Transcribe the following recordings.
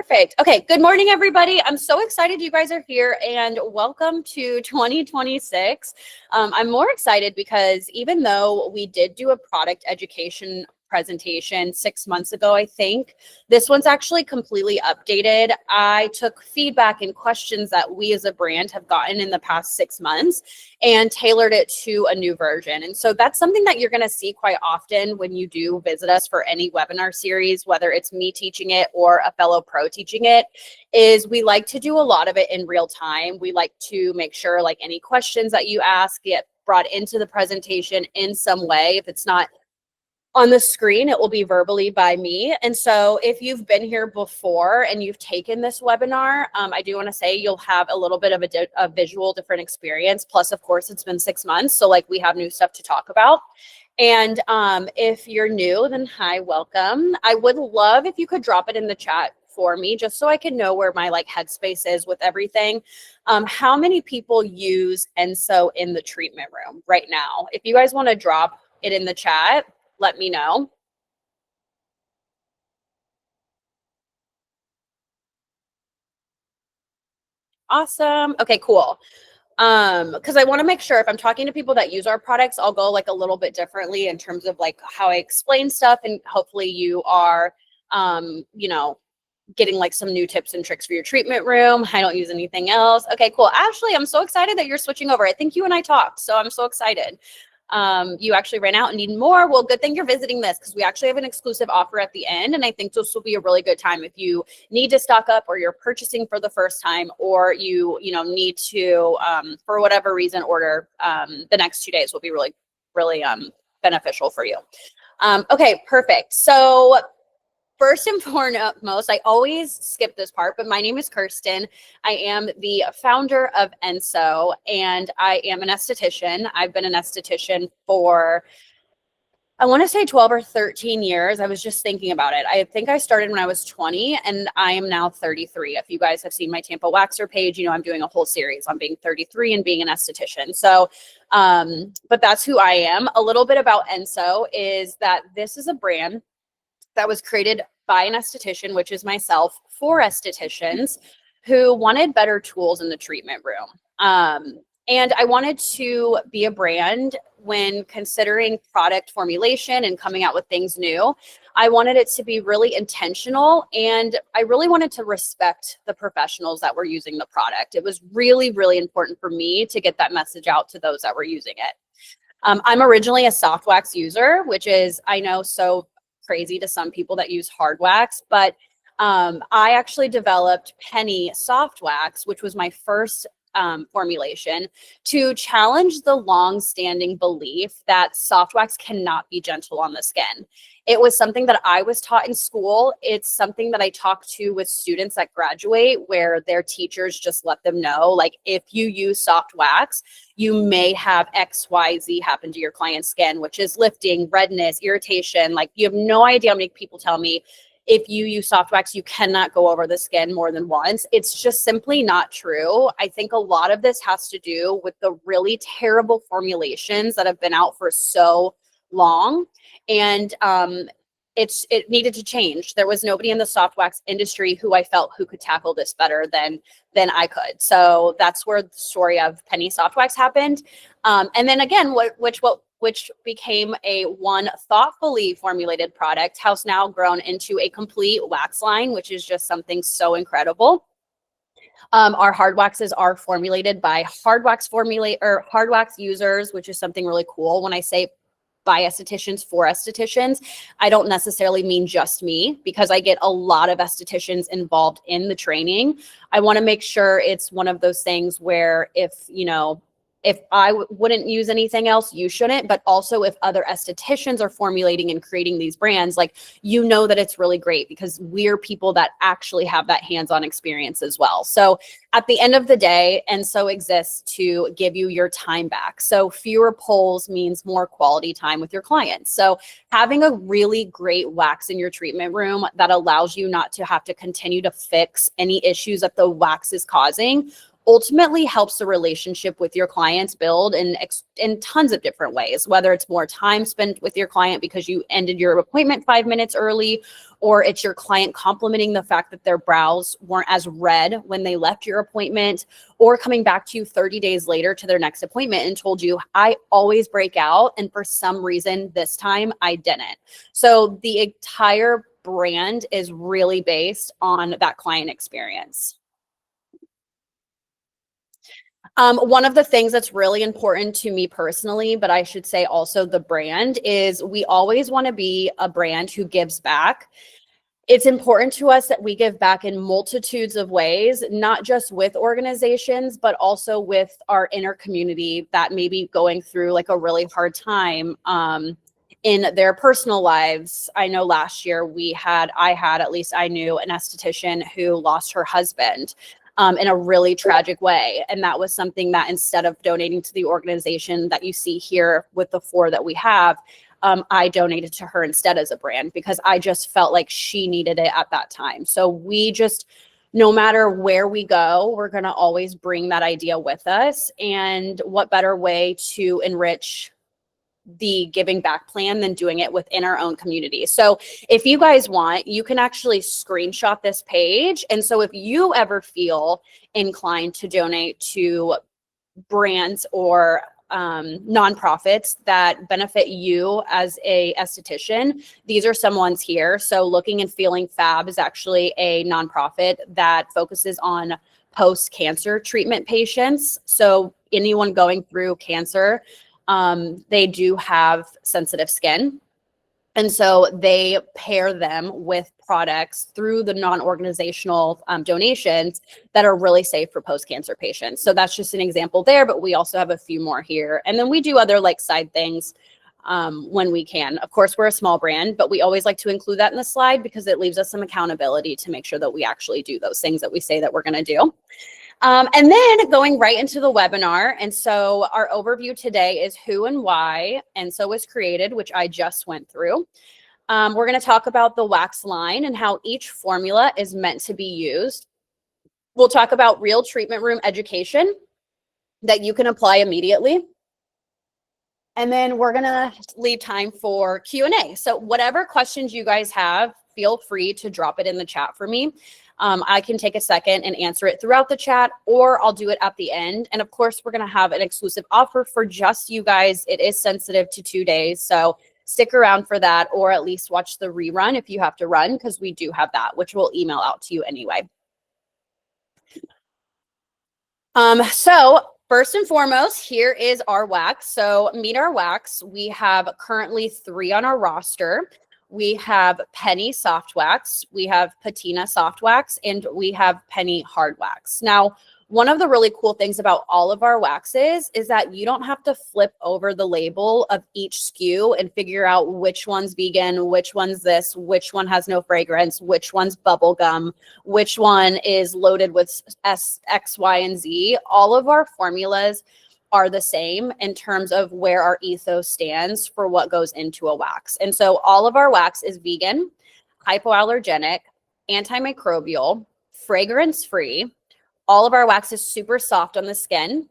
Perfect. Okay. Good morning, everybody. I'm so excited you guys are here and welcome to 2026. I'm more excited because even though we did do a product education presentation 6 months ago, I think this one's actually completely updated. I took feedback and questions that we as a brand have gotten in the past 6 months and tailored it to a new version. And so that's something that you're going to see quite often when you do visit us for any webinar series, whether it's me teaching it or a fellow pro teaching it, is we like to do a lot of it in real time. We like to make sure like any questions that you ask get brought into the presentation in some way. If it's not on the screen, it will be verbally by me. And so if you've been here before and you've taken this webinar, I do want to say you'll have a little bit of a visual different experience. Plus, of course, it's been 6 months. So like we have new stuff to talk about. And if you're new, then hi, welcome. I would love if you could drop it in the chat for me, just so I can know where my like headspace is with everything. How many people use Enso in the treatment room right now? If you guys want to drop it in the chat, let me know. Awesome. Okay, cool. Because I want to make sure if I'm talking to people that use our products, I'll go like a little bit differently in terms of like how I explain stuff, and hopefully you are, getting like some new tips and tricks for your treatment room. I don't use anything else. Okay, cool. Ashley, I'm so excited that you're switching over. I think you and I talked, so I'm so excited. You actually ran out and need more. Well, good thing you're visiting this because we actually have an exclusive offer at the end. And I think this will be a really good time if you need to stock up, or you're purchasing for the first time, or you need to, for whatever reason, order. The next 2 days will be really, really beneficial for you. Okay, perfect. So first and foremost, I always skip this part, but my name is Kirsten. I am the founder of Enso, and I am an esthetician. I've been an esthetician for, I want to say 12 or 13 years. I was just thinking about it. I think I started when I was 20, and I am now 33. If you guys have seen my Tampa Waxer page, you know I'm doing a whole series on being 33 and being an esthetician. So, but that's who I am. A little bit about Enso is that this is a brand that was created by an esthetician, which is myself, for estheticians who wanted better tools in the treatment room. And I wanted to be a brand when considering product formulation and coming out with things new. I wanted it to be really intentional, and I really wanted to respect the professionals that were using the product. It was really, really important for me to get that message out to those that were using it. I'm originally a soft wax user, which is, I know, so crazy to some people that use hard wax, but I actually developed Penny soft wax, which was my first formulation, to challenge the long-standing belief that soft wax cannot be gentle on the skin. It was something that I was taught in school. It's something that I talk to with students that graduate, where their teachers just let them know, like, if you use soft wax, you may have XYZ happen to your client's skin, which is lifting, redness, irritation. Like, you have no idea how many people tell me, if you use soft wax, you cannot go over the skin more than once. It's just simply not true. I think a lot of this has to do with the really terrible formulations that have been out for so long. And it needed to change. There was nobody in the soft wax industry who I felt who could tackle this better than I could. So that's where the story of Penny soft wax happened. And then again, which became a one thoughtfully formulated product, has now grown into a complete wax line, which is just something so incredible. Our hard waxes are formulated by hard wax users, which is something really cool. When I say by estheticians for estheticians, I don't necessarily mean just me, because I get a lot of estheticians involved in the training. I want to make sure it's one of those things where if I wouldn't use anything else, you shouldn't. But also, if other estheticians are formulating and creating these brands, like, that it's really great, because we're people that actually have that hands-on experience as well. So at the end of the day, Enso exists to give you your time back. So fewer pulls means more quality time with your clients. So having a really great wax in your treatment room that allows you not to have to continue to fix any issues that the wax is causing, ultimately helps the relationship with your clients build in tons of different ways, whether it's more time spent with your client because you ended your appointment 5 minutes early, or it's your client complimenting the fact that their brows weren't as red when they left your appointment, or coming back to you 30 days later to their next appointment and told you, I always break out, and for some reason this time I didn't. So the entire brand is really based on that client experience. One of the things that's really important to me personally, but I should say also the brand, is we always want to be a brand who gives back. It's important to us that we give back in multitudes of ways, not just with organizations, but also with our inner community that may be going through like a really hard time in their personal lives. I know last year at least I knew an esthetician who lost her husband in a really tragic way. And that was something that instead of donating to the organization that you see here with the 4 that we have, I donated to her instead as a brand because I just felt like she needed it at that time. So we just, no matter where we go, we're going to always bring that idea with us. And what better way to enrich the giving back plan than doing it within our own community. So if you guys want, you can actually screenshot this page. And so if you ever feel inclined to donate to brands or nonprofits that benefit you as a esthetician, these are some ones here. So Looking and Feeling Fab is actually a nonprofit that focuses on post-cancer treatment patients. So anyone going through cancer, they do have sensitive skin. And so they pair them with products through the non-organizational donations that are really safe for post-cancer patients. So that's just an example there, but we also have a few more here. And then we do other like side things when we can. Of course, we're a small brand, but we always like to include that in the slide because it leaves us some accountability to make sure that we actually do those things that we say that we're going to do. And then going right into the webinar. And so our overview today is who and why Enso was created, which I just went through. We're going to talk about the wax line and how each formula is meant to be used. We'll talk about real treatment room education that you can apply immediately. And then we're going to leave time for Q&A. So whatever questions you guys have, feel free to drop it in the chat for me. I can take a second and answer it throughout the chat, or I'll do it at the end. And of course, we're going to have an exclusive offer for just you guys. It is sensitive to 2 days. So stick around for that, or at least watch the rerun if you have to run, because we do have that, which we'll email out to you anyway. So first and foremost, here is our wax. So meet our wax. We have currently 3 on our roster. We have Penny Soft Wax, we have Patina Soft Wax, and we have Penny Hard Wax. Now, one of the really cool things about all of our waxes is that you don't have to flip over the label of each SKU and figure out which one's vegan, which one's this, which one has no fragrance, which one's bubble gum, which one is loaded with X, Y, and Z. All of our formulas are the same in terms of where our ethos stands for what goes into a wax. And so all of our wax is vegan, hypoallergenic, antimicrobial, fragrance-free. All of our wax is super soft on the skin.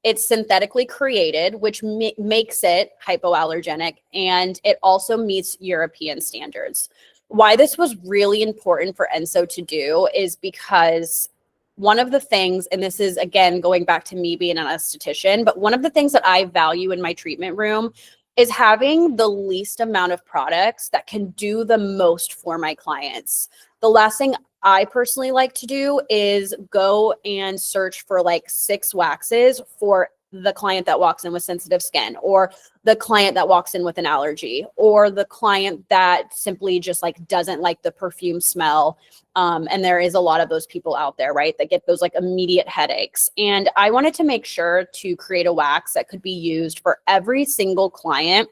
It's synthetically created, which makes it hypoallergenic, and it also meets European standards. Why this was really important for Enso to do is because one of the things, and this is again going back to me being an esthetician, but one of the things that I value in my treatment room is having the least amount of products that can do the most for my clients. The last thing I personally like to do is go and search for like 6 waxes for the client that walks in with sensitive skin, or the client that walks in with an allergy, or the client that simply just like doesn't like the perfume smell. And there is a lot of those people out there, right, that get those like immediate headaches. And I wanted to make sure to create a wax that could be used for every single client,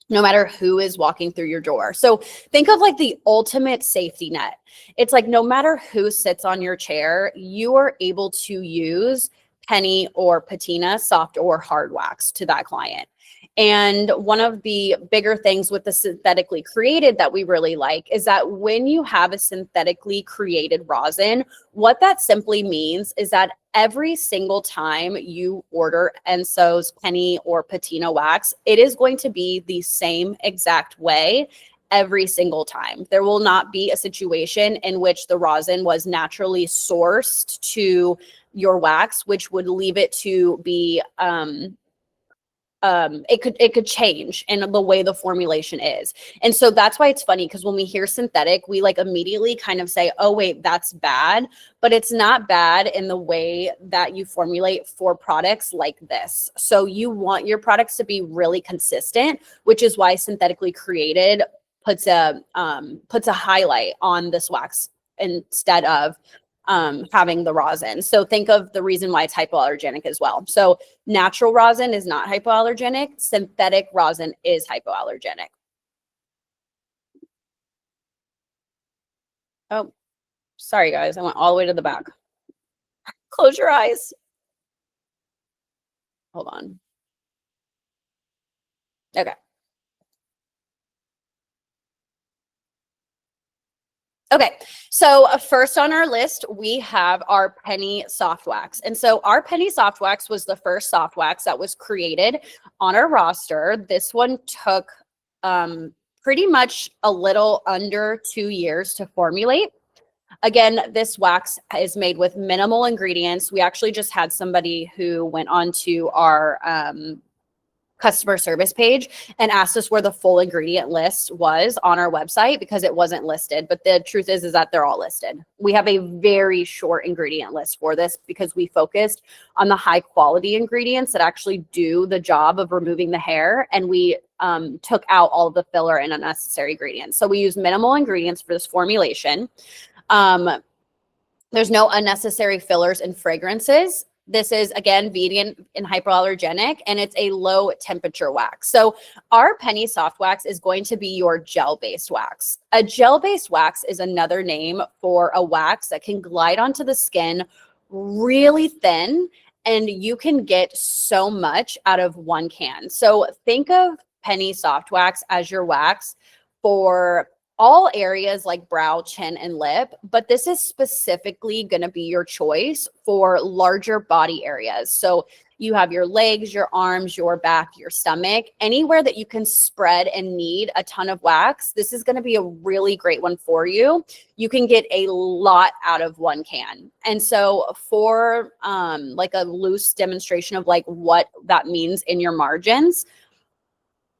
no matter who is walking through your door. So think of like the ultimate safety net. It's like no matter who sits on your chair, you are able to use Penny or Patina soft or hard wax to that client. And one of the bigger things with the synthetically created that we really like is that when you have a synthetically created rosin, what that simply means is that every single time you order Enso's penny or patina wax, it is going to be the same exact way every single time. There will not be a situation in which the rosin was naturally sourced to your wax, which would leave it to be it could change in the way the formulation is. And so that's why it's funny, because when we hear synthetic, we like immediately kind of say, oh wait, that's bad, but it's not bad in the way that you formulate for products like this. So you want your products to be really consistent, which is why synthetically created puts a highlight on this wax instead of having the rosin. So think of the reason why it's hypoallergenic as well. So natural rosin is not hypoallergenic. Synthetic rosin is hypoallergenic. Oh, sorry guys. I went all the way to the back. Close your eyes. Hold on. Okay. Okay, so first on our list, we have our penny soft wax. And so our penny soft wax was the first soft wax that was created on our roster. This one took pretty much a little under 2 years to formulate. Again, this wax is made with minimal ingredients. We actually just had somebody who went on to our customer service page and asked us where the full ingredient list was on our website because it wasn't listed. But the truth is that they're all listed. We have a very short ingredient list for this because we focused on the high quality ingredients that actually do the job of removing the hair. And we took out all of the filler and unnecessary ingredients. So we use minimal ingredients for this formulation. There's no unnecessary fillers and fragrances. This is, again, vegan and hypoallergenic, and it's a low temperature wax. So our penny soft wax is going to be your gel-based wax. A gel-based wax is another name for a wax that can glide onto the skin really thin, and you can get so much out of one can. So think of penny soft wax as your wax for all areas like brow, chin, and lip, but this is specifically going to be your choice for larger body areas. So you have your legs, your arms, your back, your stomach, anywhere that you can spread and need a ton of wax. This is going to be a really great one for you. You can get a lot out of one can. And so for like a loose demonstration of like what that means in your margins,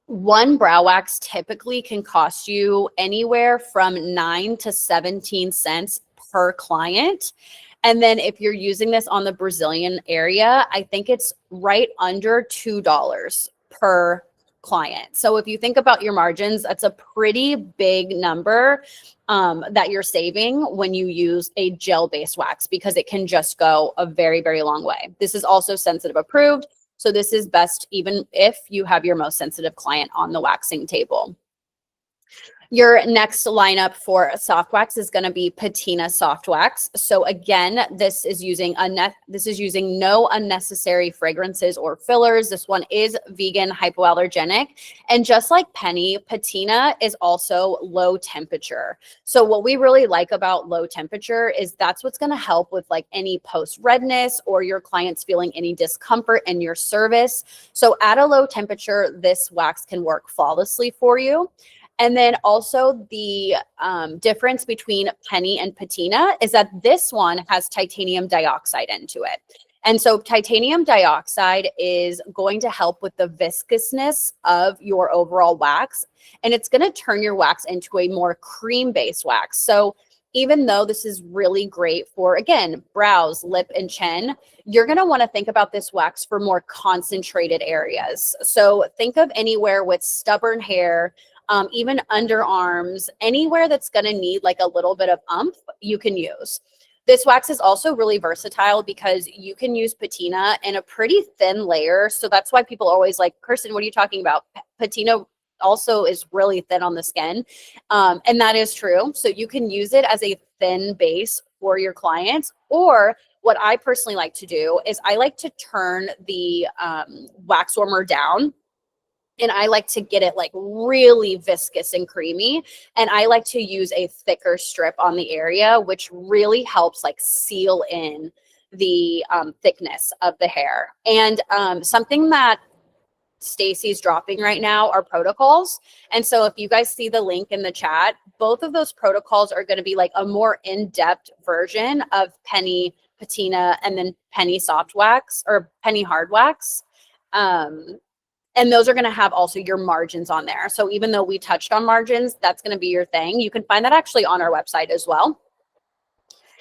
one brow wax typically can cost you anywhere from 9 to 17 cents per client. And then if you're using this on the Brazilian area, I think it's right under $2 per client. So if you think about your margins, that's a pretty big number that you're saving when you use a gel-based wax, because it can just go a very, very long way. This is also sensitive approved. So this is best even if you have your most sensitive client on the waxing table. Your next lineup for soft wax is going to be patina soft wax. So again, this is using no unnecessary fragrances or fillers. This one is vegan, hypoallergenic, and just like penny, patina is also low temperature. So what we really like about low temperature is that's what's going to help with like any post redness or your clients feeling any discomfort in your service. So at a low temperature, this wax can work flawlessly for you. And then also the difference between penny and patina is that this one has titanium dioxide into it. And so titanium dioxide is going to help with the viscousness of your overall wax. And it's going to turn your wax into a more cream-based wax. So even though this is really great for, again, brows, lip, and chin, you're going to want to think about this wax for more concentrated areas. So think of anywhere with stubborn hair, even underarms, anywhere that's going to need like a little bit of oomph, you can use. This wax is also really versatile because you can use patina in a pretty thin layer. So that's why people always like, Kirsten, what are you talking about? Patina also is really thin on the skin. And that is true. So you can use it as a thin base for your clients. Or what I personally like to do is I like to turn the wax warmer down And I like to get it like really viscous and creamy. And I like to use a thicker strip on the area, which really helps like seal in the thickness of the hair. And something that Stacy's dropping right now are protocols. And so if you guys see the link in the chat, both of those protocols are going to be like a more in-depth version of Penny Patina and then Penny Soft Wax or Penny Hard Wax. And those are going to have also your margins on there. So even though we touched on margins, that's going to be your thing. You can find that actually on our website as well.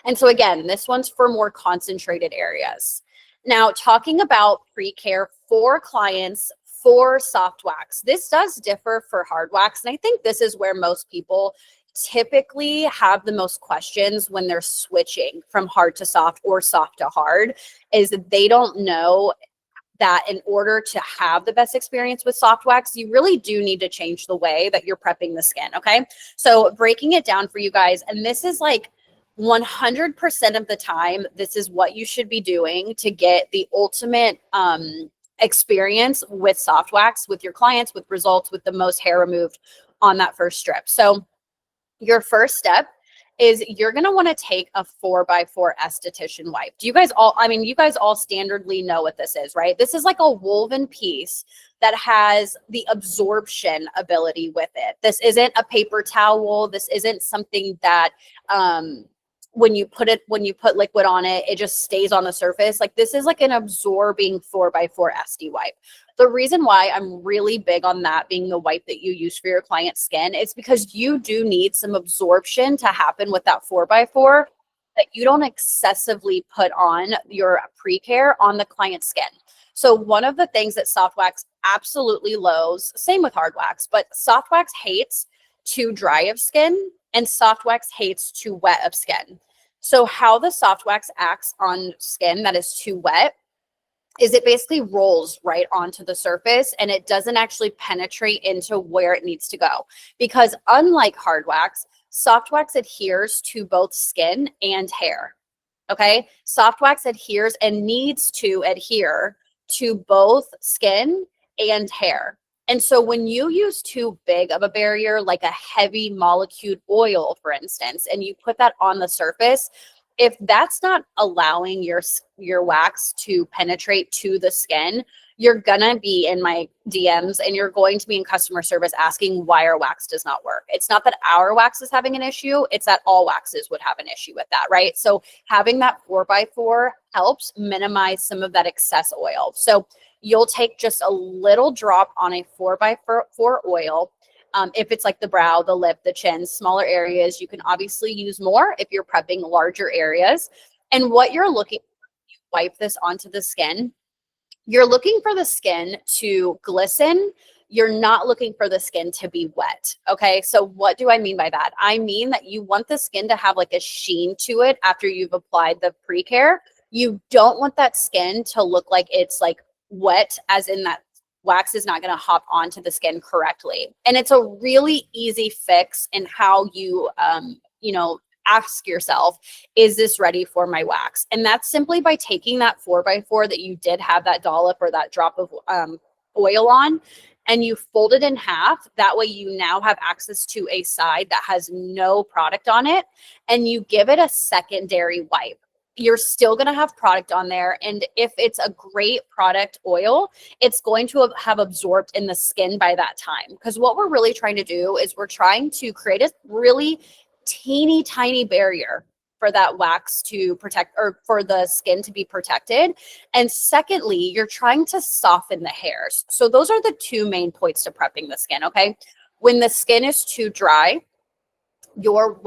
And so again, this one's for more concentrated areas. Now, talking about pre-care for clients for soft wax, this does differ for hard wax. And I think this is where most people typically have the most questions when they're switching from hard to soft or soft to hard, is that they don't know that in order to have the best experience with soft wax, you really do need to change the way that you're prepping the skin, okay? So breaking it down for you guys, and this is like 100% of the time, this is what you should be doing to get the ultimate experience with soft wax, with your clients, with results, with the most hair removed on that first strip. So your first step is you're going to want to take a 4x4 esthetician wipe. Do you guys all, I mean, you guys all standardly know what this is, right? This is like a woven piece that has the absorption ability with it. This isn't a paper towel. This isn't something that, when you put liquid on it, it just stays on the surface. Like this is like an absorbing 4x4 SD wipe. The reason why I'm really big on that being the wipe that you use for your client's skin is because you do need some absorption to happen with that 4x4 that you don't excessively put on your pre-care on the client's skin. So one of the things that soft wax absolutely loathes, same with hard wax, but soft wax hates too dry of skin and soft wax hates too wet of skin. So how the soft wax acts on skin that is too wet is it basically rolls right onto the surface and it doesn't actually penetrate into where it needs to go. Because unlike hard wax, soft wax adheres to both skin and hair. Okay? Soft wax adheres and needs to adhere to both skin and hair. And so when you use too big of a barrier, like a heavy molecule oil, for instance, and you put that on the surface, if that's not allowing your wax to penetrate to the skin, you're gonna be in my DMs and you're going to be in customer service asking why our wax does not work. It's not that our wax is having an issue, it's that all waxes would have an issue with that, right? So having that 4x4 helps minimize some of that excess oil. So you'll take just a little drop on a 4x4 oil. If it's like the brow, the lip, the chin, smaller areas, you can obviously use more if you're prepping larger areas. And what you're looking for, you wipe this onto the skin, you're looking for the skin to glisten. You're not looking for the skin to be wet. Okay. So what do I mean by that? I mean that you want the skin to have like a sheen to it after you've applied the pre-care. You don't want that skin to look like it's like wet, as in that wax is not going to hop onto the skin correctly. And it's a really easy fix in how you, ask yourself, is this ready for my wax? And that's simply by taking that 4x4 that you did have that dollop or that drop of oil on, and you fold it in half. That way you now have access to a side that has no product on it, and you give it a secondary wipe. You're still going to have product on there. And if it's a great product oil, it's going to have absorbed in the skin by that time. Because what we're really trying to do is we're trying to create a really teeny tiny barrier for that wax to protect, or for the skin to be protected. And secondly, you're trying to soften the hairs. So those are the two main points to prepping the skin, okay? When the skin is too dry, your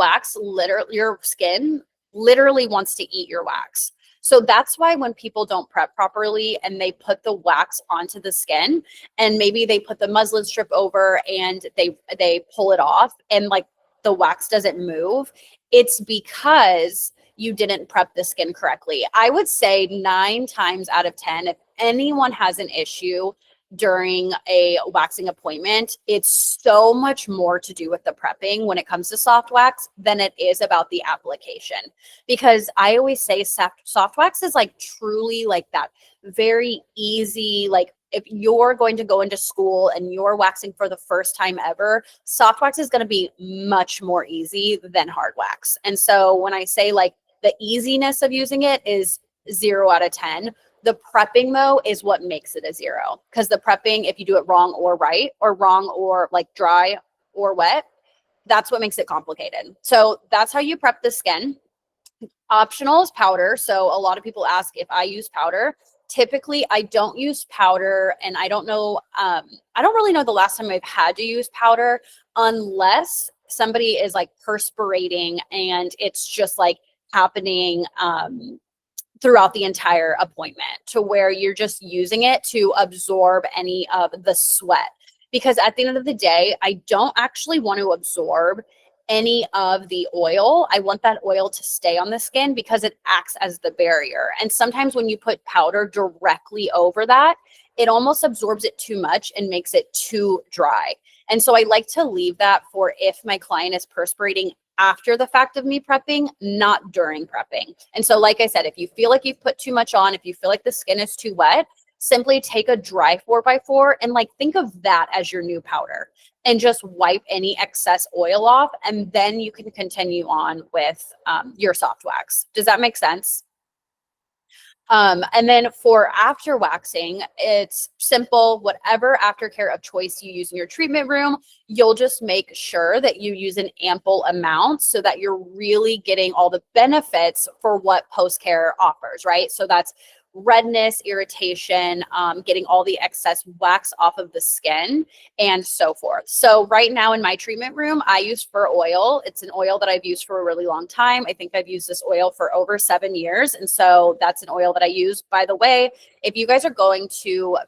skin literally wants to eat your wax. So that's why when people don't prep properly and they put the wax onto the skin, and maybe they put the muslin strip over and they pull it off and like the wax doesn't move, it's because you didn't prep the skin correctly. I would say 9 times out of 10, if anyone has an issue during a waxing appointment, it's so much more to do with the prepping when it comes to soft wax than it is about the application. Because I always say soft wax is like truly like that very easy, like if you're going to go into school and you're waxing for the first time ever, soft wax is going to be much more easy than hard wax. And so when I say like the easiness of using it is 0 out of 10, the prepping though is what makes it a 0. Because the prepping, if you do it wrong or right, or wrong or like dry or wet, that's what makes it complicated. So that's how you prep the skin. Optional is powder. So a lot of people ask if I use powder. Typically, I don't use powder, and I don't know, I don't really know the last time I've had to use powder unless somebody is like perspirating and it's just like happening throughout the entire appointment, to where you're just using it to absorb any of the sweat. Because at the end of the day, I don't actually want to absorb any of the oil. I want that oil to stay on the skin because it acts as the barrier. And sometimes when you put powder directly over that, it almost absorbs it too much and makes it too dry. And so I like to leave that for if my client is perspirating after the fact of me prepping, not during prepping. And so, like I said, if you feel like you've put too much on, if you feel like the skin is too wet, simply take a dry 4x4 and like think of that as your new powder and just wipe any excess oil off. And then you can continue on with your soft wax. Does that make sense? And then for after waxing, it's simple. Whatever aftercare of choice you use in your treatment room, you'll just make sure that you use an ample amount so that you're really getting all the benefits for what post-care offers, right? So that's redness, irritation, getting all the excess wax off of the skin, and so forth. So right now in my treatment room, I use fur oil. It's an oil that I've used for a really long time. I think I've used this oil for over 7 years. And so that's an oil that I use. By the way, if you guys are going to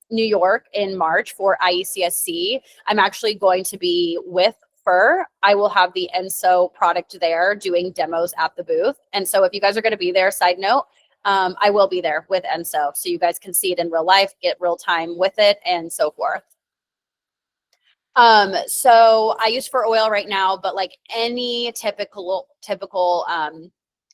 New York in March for IECSC, I'm actually going to be with Fur. I will have the Enso product there doing demos at the booth. And so if you guys are going to be there, side note, I will be there with Enso, so you guys can see it in real life, get real time with it, and so forth. So I use fur oil right now, but like any typical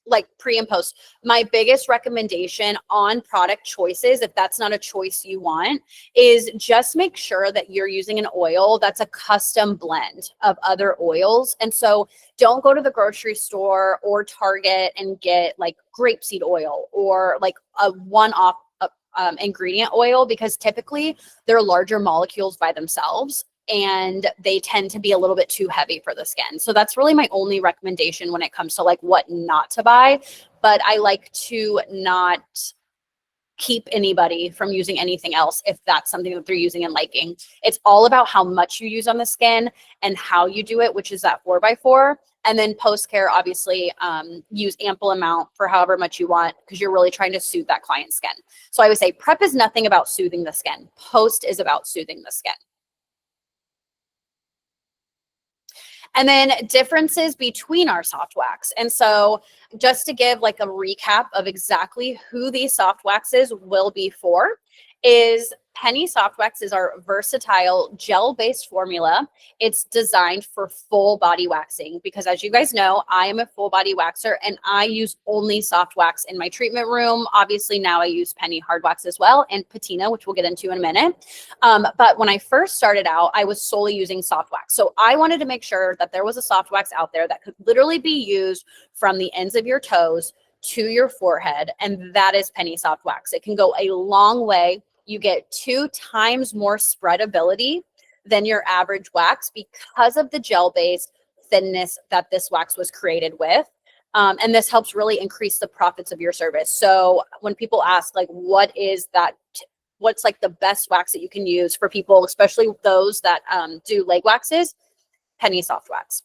like pre and post, my biggest recommendation on product choices, if that's not a choice you want, is just make sure that you're using an oil that's a custom blend of other oils. And so don't go to the grocery store or Target and get like grapeseed oil or like a one-off ingredient oil, because typically they're larger molecules by themselves and they tend to be a little bit too heavy for the skin. So that's really my only recommendation when it comes to like what not to buy. But I like to not keep anybody from using anything else if that's something that they're using and liking. It's all about how much you use on the skin and how you do it, which is that 4x4. And then post care, obviously, use ample amount for however much you want, because you're really trying to soothe that client's skin. So I would say prep is nothing about soothing the skin. Post is about soothing the skin. And then differences between our soft wax. And so just to give like a recap of exactly who these soft waxes will be for, is Penny Soft Wax is our versatile gel-based formula. It's designed for full body waxing because, as you guys know, I am a full body waxer and I use only soft wax in my treatment room. Obviously, now I use Penny hard wax as well, and patina, which we'll get into in a minute. But when I first started out, I was solely using soft wax. So I wanted to make sure that there was a soft wax out there that could literally be used from the ends of your toes to your forehead, and that is Penny Soft Wax. It can go a long way. You get 2 times more spreadability than your average wax because of the gel-based thinness that this wax was created with. And this helps really increase the profits of your service. So when people ask, like, what is that? What's like the best wax that you can use for people, especially those that do leg waxes? Penny Soft Wax.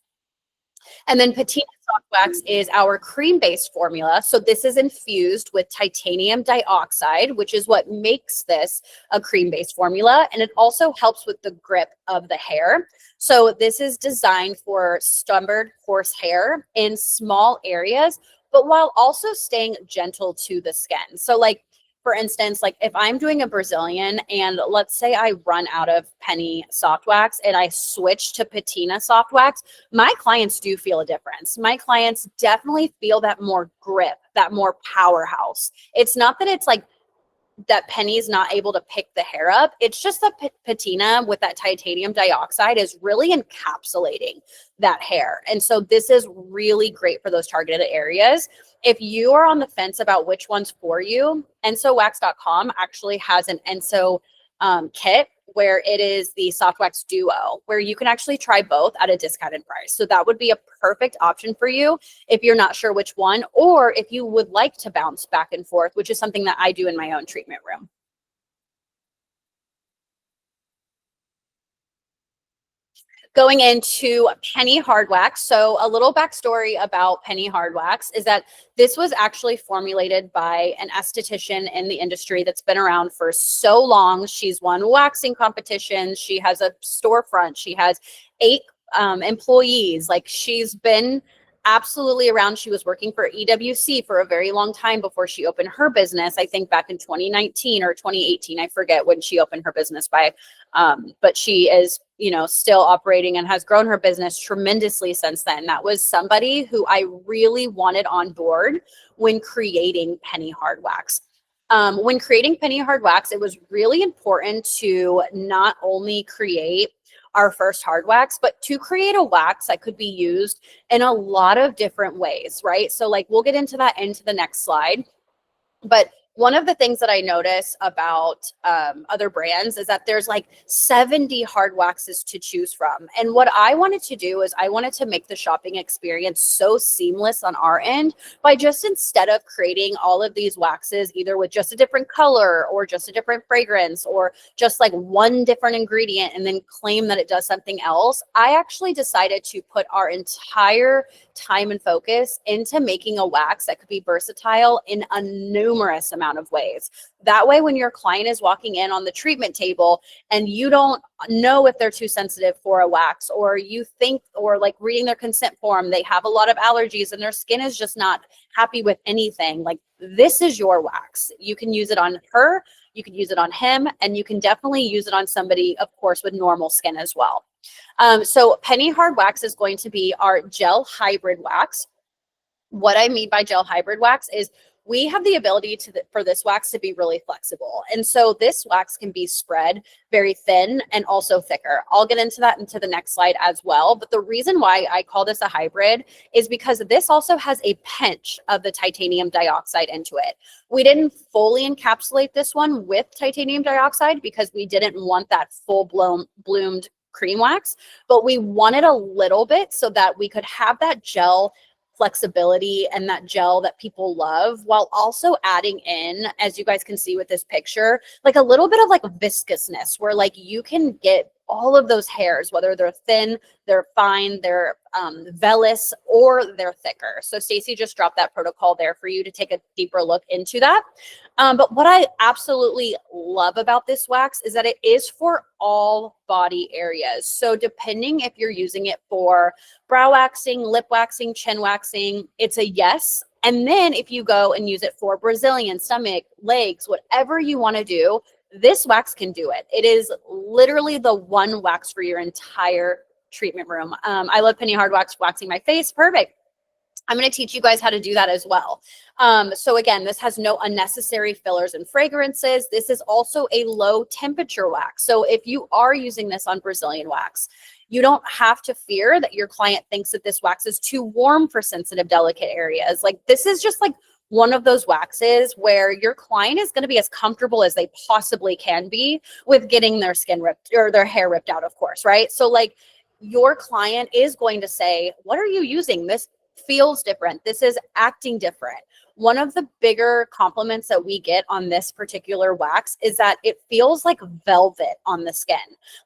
And then patina soft wax is our cream-based formula. So this is infused with titanium dioxide, which is what makes this a cream-based formula. And it also helps with the grip of the hair. So this is designed for stubborn, coarse hair in small areas, but while also staying gentle to the skin. So like, for instance, like if I'm doing a Brazilian and let's say I run out of Penny soft wax and I switch to patina soft wax, my clients do feel a difference. My clients definitely feel that more grip, that more powerhouse. It's not that it's like that Penny's not able to pick the hair up. It's just the patina with that titanium dioxide is really encapsulating that hair. And so this is really great for those targeted areas. If you are on the fence about which one's for you, EnsoWax.com actually has an Enso kit where it is the soft wax duo, where you can actually try both at a discounted price. So that would be a perfect option for you if you're not sure which one, or if you would like to bounce back and forth, which is something that I do in my own treatment room. Going into Penny Hard Wax. So a little backstory about Penny Hard Wax is that this was actually formulated by an esthetician in the industry that's been around for so long. She's won waxing competitions. She has a storefront. She has 8 employees. Like, she's been absolutely around. She was working for EWC for a very long time before she opened her business. I think back in 2019 or 2018. I forget when she opened her business by, but she is, you know, still operating and has grown her business tremendously since then. That was somebody who I really wanted on board when creating Penny Hard Wax. When creating Penny Hard Wax, it was really important to not only create our first hard wax, but to create a wax that could be used in a lot of different ways, right? So like, we'll get into that into the next slide. But one of the things that I notice about other brands is that there's like 70 hard waxes to choose from. And what I wanted to do is I wanted to make the shopping experience so seamless on our end by just, instead of creating all of these waxes, either with just a different color or just a different fragrance or just like one different ingredient and then claim that it does something else, I actually decided to put our entire time and focus into making a wax that could be versatile in a numerous amount of ways. That way, when your client is walking in on the treatment table and you don't know if they're too sensitive for a wax, or you think, or like reading their consent form, they have a lot of allergies and their skin is just not happy with anything, like, this is your wax. You can use it on her, you can use it on him, and you can definitely use it on somebody, of course, with normal skin as well. So Penny Hard Wax is going to be our gel hybrid wax. What I mean by gel hybrid wax is we have the ability for this wax to be really flexible. And so this wax can be spread very thin and also thicker. I'll get into that into the next slide as well. But the reason why I call this a hybrid is because this also has a pinch of the titanium dioxide into it. We didn't fully encapsulate this one with titanium dioxide because we didn't want that full-blown bloomed cream wax, but we wanted a little bit so that we could have that gel flexibility and that gel that people love, while also adding in, as you guys can see with this picture, like a little bit of like viscousness, where like you can get all of those hairs, whether they're thin, they're fine, they're vellus, or they're thicker. So Stacey just dropped that protocol there for you to take a deeper look into that. But what I absolutely love about this wax is that it is for all body areas. So depending if you're using it for brow waxing, lip waxing, chin waxing, it's a yes. And then if you go and use it for Brazilian, stomach, legs, whatever you want to do, this wax can do it. It is literally the one wax for your entire treatment room. I love Penny Hard Wax waxing my face. Perfect. I'm going to teach you guys how to do that as well. So again, this has no unnecessary fillers and fragrances. This is also a low temperature wax. So if you are using this on Brazilian wax, you don't have to fear that your client thinks that this wax is too warm for sensitive, delicate areas. Like, this is just like one of those waxes where your client is going to be as comfortable as they possibly can be with getting their skin ripped, or their hair ripped out, of course, right? So like, your client is going to say, what are you using? This feels different. This is acting different. One of the bigger compliments that we get on this particular wax is that it feels like velvet on the skin.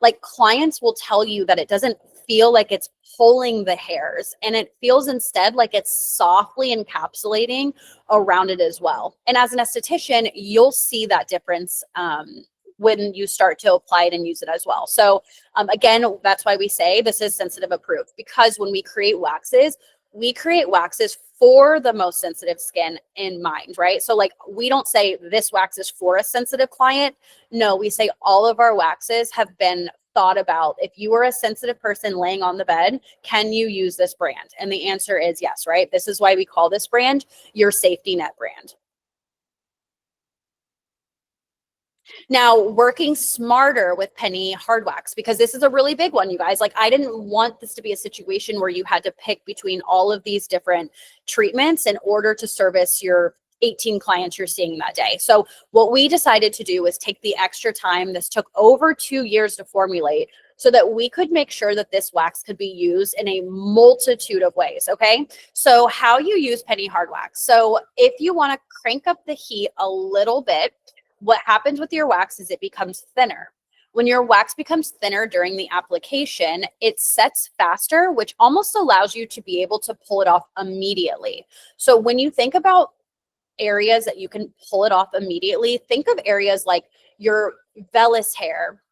Like, clients will tell you that it doesn't feel like it's pulling the hairs, and it feels instead like it's softly encapsulating around it as well. And as an esthetician, you'll see that difference when you start to apply it and use it as well. So again, that's why we say this is sensitive approved, because when we create waxes for the most sensitive skin in mind, right? So like, we don't say this wax is for a sensitive client. No, we say all of our waxes have been thought about. If you are a sensitive person laying on the bed, can you use this brand? And the answer is yes, right? This is why we call this brand your safety net brand. Now, working smarter with penny hard wax, because this is a really big one, you guys. Like, I didn't want this to be a situation where you had to pick between all of these different treatments in order to service your 18 clients you're seeing that day. So what we decided to do was take the extra time. This took over 2 years to formulate so that we could make sure that this wax could be used in a multitude of ways. Okay. So how you use penny hard wax. So if you want to crank up the heat a little bit, what happens with your wax is it becomes thinner. When your wax becomes thinner during the application, it sets faster, which almost allows you to be able to pull it off immediately. So when you think about areas that you can pull it off immediately, think of areas like your vellus hair,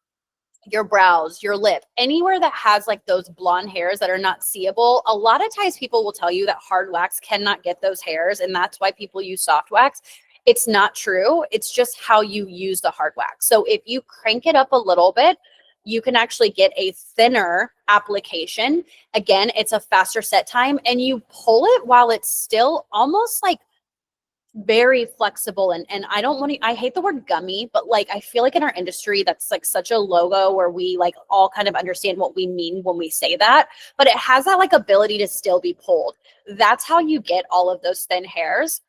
your brows, your lip, anywhere that has like those blonde hairs that are not seeable. A lot of times people will tell you that hard wax cannot get those hairs, and that's why people use soft wax. It's not true. It's just how you use the hard wax. So if you crank it up a little bit, you can actually get a thinner application. Again, it's a faster set time, and you pull it while it's still almost like very flexible. And I don't want to, I hate the word gummy, but like, I feel like in our industry, that's like such a logo where we like all kind of understand what we mean when we say that, but it has that like ability to still be pulled. That's how you get all of those thin hairs.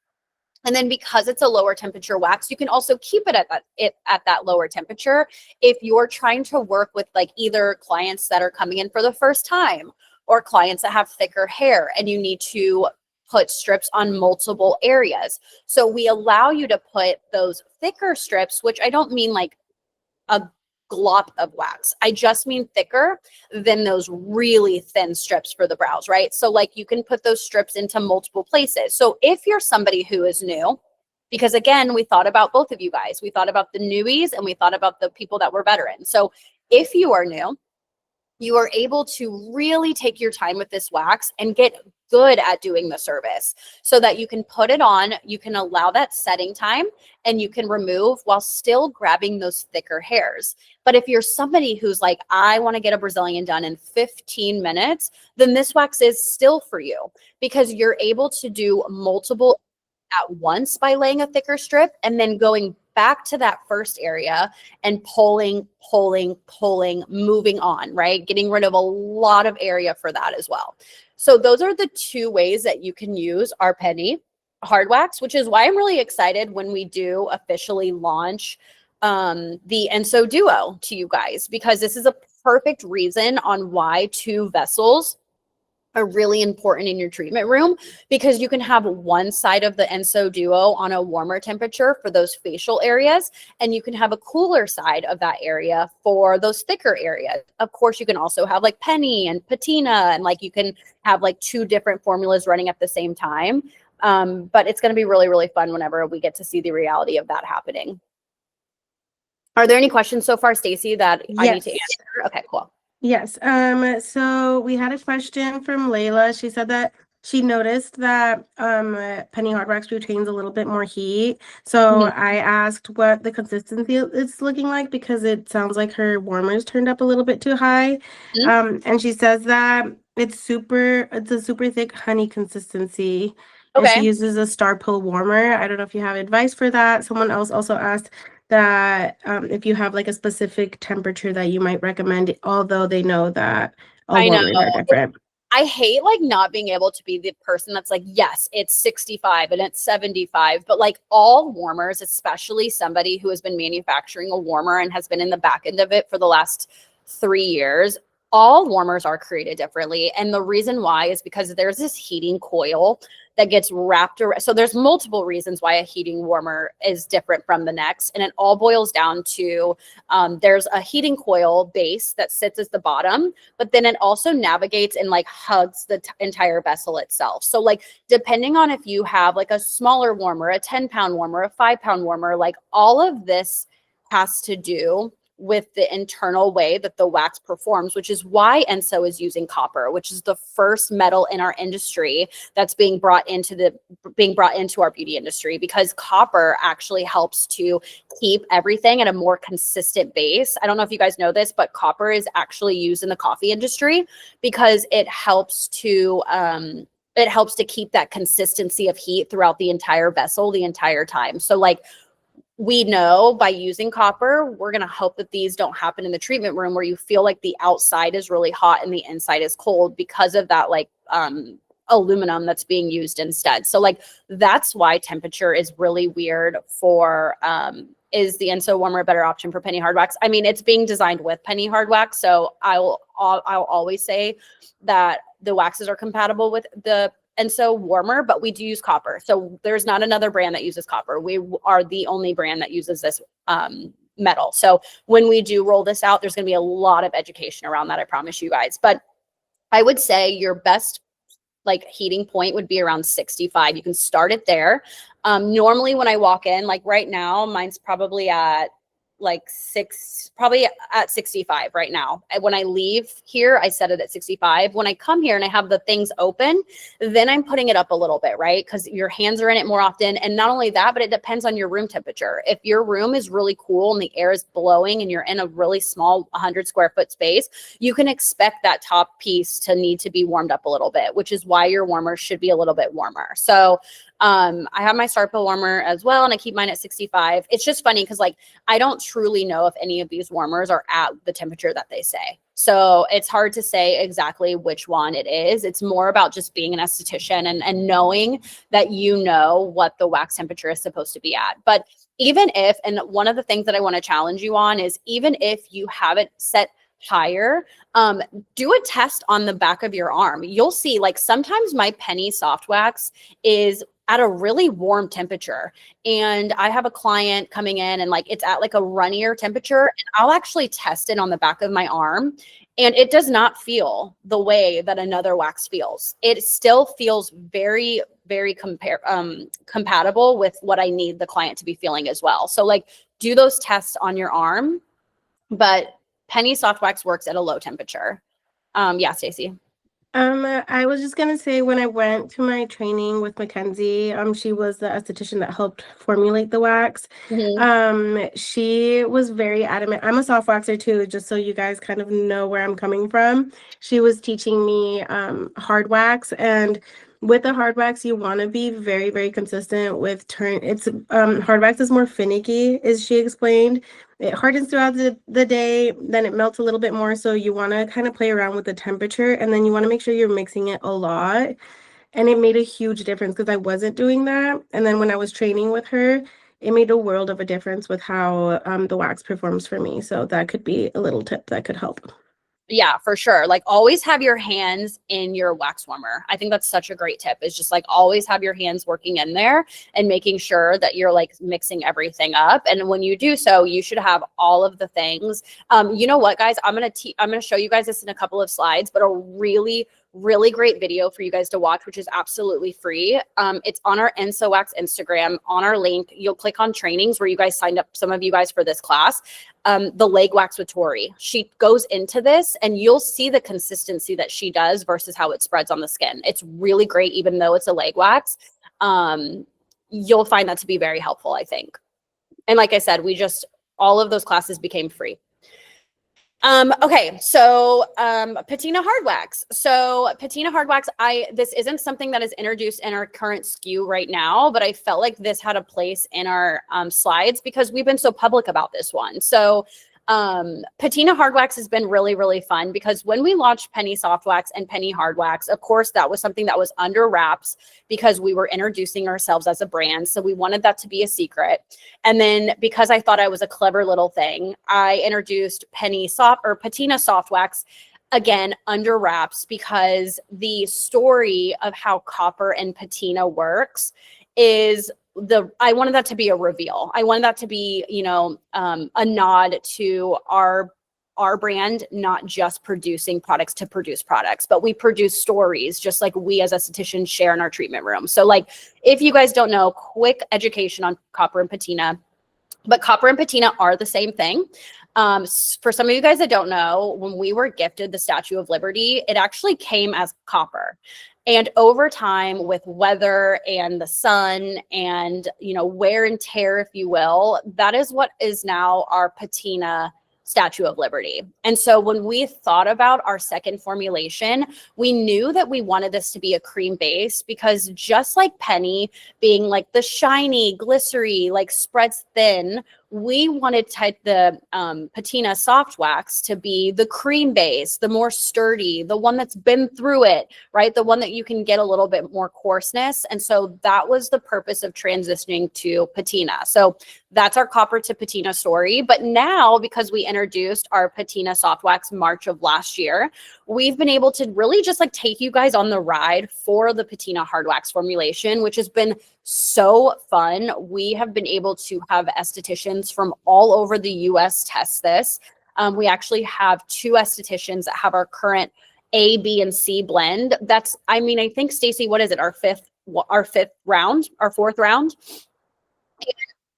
And then because it's a lower temperature wax, you can also keep it at that lower temperature if you're trying to work with like either clients that are coming in for the first time or clients that have thicker hair and you need to put strips on multiple areas. So we allow you to put those thicker strips, which I don't mean like a glop of wax. I just mean thicker than those really thin strips for the brows, right? So like you can put those strips into multiple places. So if you're somebody who is new, because again, we thought about both of you guys, we thought about the newies and we thought about the people that were veterans. So if you are new, you are able to really take your time with this wax and get good at doing the service so that you can put it on, you can allow that setting time, and you can remove while still grabbing those thicker hairs. But if you're somebody who's like, I want to get a Brazilian done in 15 minutes, then this wax is still for you because you're able to do multiple at once by laying a thicker strip and then going back to that first area and pulling, moving on, right? Getting rid of a lot of area for that as well. So those are the two ways that you can use our penny hard wax, which is why I'm really excited when we do officially launch the Enso Duo to you guys, because this is a perfect reason on why 2 vessels are really important in your treatment room, because you can have one side of the Enso Duo on a warmer temperature for those facial areas, and you can have a cooler side of that area for those thicker areas. Of course, you can also have like penny and patina, and like you can have like 2 different formulas running at the same time. But it's going to be really, really fun whenever we get to see the reality of that happening. Are there any questions so far, Stacy, that I need to answer? Okay, cool. Yes. So we had a question from Layla. She said that she noticed that penny hard wax retains a little bit more heat. So I asked what the consistency is looking like because it sounds like her warmers turned up a little bit too high. And she says that it's a super thick honey consistency. And she uses a star pull warmer. I don't know if you have advice for that. Someone else also asked that if you have like a specific temperature that you might recommend, although they know that all warmers are different. I hate like not being able to be the person that's like, yes, it's 65 and it's 75, but like all warmers, especially somebody who has been manufacturing a warmer and has been in the back end of it for the last 3 years, all warmers are created differently. And the reason why is because there's this heating coil that gets wrapped around. So there's multiple reasons why a heating warmer is different from the next. And it all boils down to there's a heating coil base that sits as the bottom, but then it also navigates and like hugs the entire vessel itself. So like, depending on if you have like a smaller warmer, a 10-pound warmer, a 5-pound warmer, like all of this has to do with the internal way that the wax performs, which is why Enso is using copper, which is the first metal in our industry that's being brought into our beauty industry, because copper actually helps to keep everything at a more consistent base. I don't know if you guys know this, but copper is actually used in the coffee industry because it helps to keep that consistency of heat throughout the entire vessel the entire time. So like we know by using copper, we're going to hope that these don't happen in the treatment room where you feel like the outside is really hot and the inside is cold because of that like aluminum that's being used instead. So like that's why temperature is really weird for is the Enso warmer a better option for penny hard wax? I mean, it's being designed with penny hard wax, so I'll always say that the waxes are compatible with the Enso warmer, but we do use copper. So there's not another brand that uses copper. We are the only brand that uses this metal. So when we do roll this out, there's going to be a lot of education around that, I promise you guys. But I would say your best like heating point would be around 65. You can start it there. Normally when I walk in, like right now, mine's probably at like probably at 65 right now. When I leave here, I set it at 65. When I come here and I have the things open, then I'm putting it up a little bit, right? Because your hands are in it more often. And not only that, but it depends on your room temperature. If your room is really cool and the air is blowing and you're in a really small 100 square foot space, you can expect that top piece to need to be warmed up a little bit, which is why your warmer should be a little bit warmer. So I have my Starpa warmer as well, and I keep mine at 65. It's just funny because like I don't truly know if any of these warmers are at the temperature that they say. So it's hard to say exactly which one it is. It's more about just being an esthetician and knowing that you know what the wax temperature is supposed to be at. But even if, and one of the things that I want to challenge you on is even if you have it set higher, do a test on the back of your arm. You'll see like sometimes my penny soft wax is at a really warm temperature. And I have a client coming in and like it's at like a runnier temperature, and I'll actually test it on the back of my arm. And it does not feel the way that another wax feels. It still feels very, very compatible with what I need the client to be feeling as well. So like do those tests on your arm, but penny soft wax works at a low temperature. Yeah, Stacey. I was just gonna say when I went to my training with Mackenzie, she was the esthetician that helped formulate the wax. She was very adamant. I'm a soft waxer too, just so you guys kind of know where I'm coming from. She was teaching me hard wax, and with the hard wax, you want to be very, very consistent with it's hard wax is more finicky, as she explained. It hardens throughout the day, then it melts a little bit more. So you want to kind of play around with the temperature, and then you want to make sure you're mixing it a lot. And it made a huge difference because I wasn't doing that. And then when I was training with her, it made a world of a difference with how the wax performs for me. So that could be a little tip that could help. Yeah, for sure. Like always have your hands in your wax warmer. I think that's such a great tip. Is just like always have your hands working in there and making sure that you're like mixing everything up. And when you do so, you should have all of the things. You know what, guys? I'm gonna show you guys this in a couple of slides, but a really great video for you guys to watch, which is absolutely free. It's on our Enso Wax Instagram. On our link, you'll click on trainings where you guys signed up, some of you guys, for this class. The leg wax with Tori. She goes into this and you'll see the consistency that she does versus how it spreads on the skin. It's really great, even though it's a leg wax. You'll find that to be very helpful, I think. And like I said, all of those classes became free. Okay, so patina hard wax. So patina hard wax, this isn't something that is introduced in our current SKU right now, but I felt like this had a place in our slides because we've been so public about this one. So patina hard wax has been really fun because when we launched penny soft wax and penny hard wax, of course, that was something that was under wraps because we were introducing ourselves as a brand. So we wanted that to be a secret. And then because I thought I was a clever little thing, I introduced patina soft wax, again, under wraps, because the story of how copper and patina works is I wanted that to be a reveal. I wanted that to be, a nod to our brand, not just producing products to produce products, but we produce stories just like we as estheticians share in our treatment room. So like, if you guys don't know, quick education on copper and patina, but copper and patina are the same thing. For some of you guys that don't know, when we were gifted the Statue of Liberty, it actually came as copper. And over time, with weather and the sun and, wear and tear, if you will, that is what is now our patina Statue of Liberty. And so when we thought about our second formulation, we knew that we wanted this to be a cream base, because just like Penny being like the shiny, glycery, like spreads thin, we wanted the patina soft wax to be the cream base, the more sturdy, the one that's been through it, right? The one that you can get a little bit more coarseness. And so that was the purpose of transitioning to patina. So that's our copper to patina story. But now, because we introduced our patina soft wax March of last year, we've been able to really just like take you guys on the ride for the patina hard wax formulation, which has been so fun. We have been able to have estheticians from all over the US test this. We actually have 2 estheticians that have our current A, B, and C blend. That's, I mean, I think, Stacy, what is it? Our fourth round.